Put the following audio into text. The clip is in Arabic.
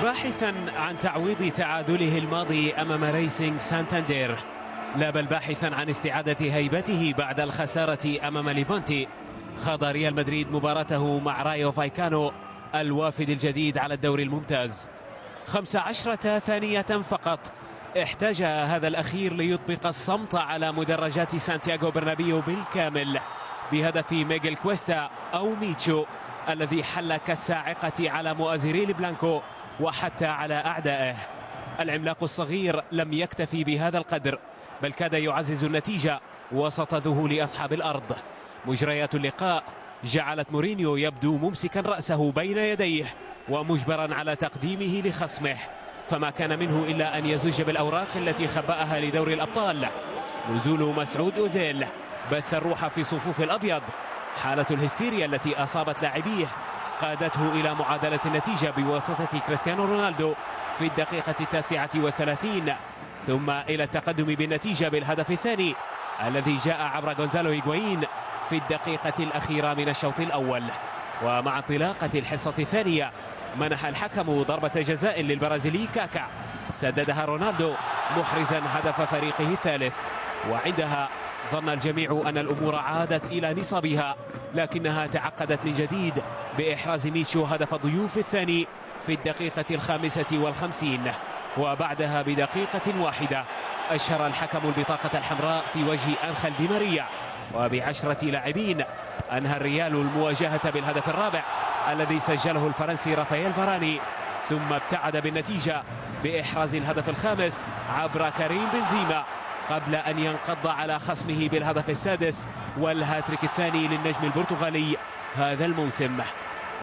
باحثا عن تعويض تعادله الماضي أمام ريسينج سانتاندير، لا بل باحثا عن استعادة هيبته بعد الخسارة أمام ليفانتي، خاض ريال مدريد مباراته مع رايو فايكانو الوافد الجديد على الدوري الممتاز. 15 ثانية فقط احتاجها هذا الأخير ليطبق الصمت على مدرجات سانتياغو برنابيو بالكامل بهدف ميغيل كويستا أو ميتشو الذي حل كالصاعقة على مؤازري البلانكو وحتى على أعدائه. العملاق الصغير لم يكتفي بهذا القدر، بل كاد يعزز النتيجة وسط ذهول أصحاب الأرض. مجريات اللقاء جعلت مورينيو يبدو ممسكا رأسه بين يديه ومجبرا على تقديمه لخصمه، فما كان منه إلا أن يزج بالأوراق التي خبأها لدور الأبطال. نزول مسعود أوزيل بث الروح في صفوف الأبيض. حالة الهستيريا التي أصابت لاعبيه قادته إلى معادلة النتيجة بواسطة كريستيانو رونالدو في الدقيقة 39، ثم إلى التقدم بالنتيجة بالهدف الثاني الذي جاء عبر غونزالو هيغوايين في الدقيقة الأخيرة من الشوط الأول. ومع انطلاقة الحصة الثانية منح الحكم ضربة جزاء للبرازيلي كاكا، سددها رونالدو محرزا هدف فريقه الثالث. وعندها ظن الجميع أن الأمور عادت إلى نصابها، لكنها تعقدت من جديد بإحراز ميتشو هدف الضيوف الثاني في الدقيقة 55، وبعدها بدقيقة واحدة أشهر الحكم البطاقة الحمراء في وجه أنخيل دي ماريا. وب10 لاعبين أنهى الريال المواجهة بالهدف الرابع الذي سجله الفرنسي رافائيل فاراني، ثم ابتعد بالنتيجة بإحراز الهدف الخامس عبر كريم بنزيما قبل أن ينقض على خصمه بالهدف السادس والهاتريك الثاني للنجم البرتغالي هذا الموسم.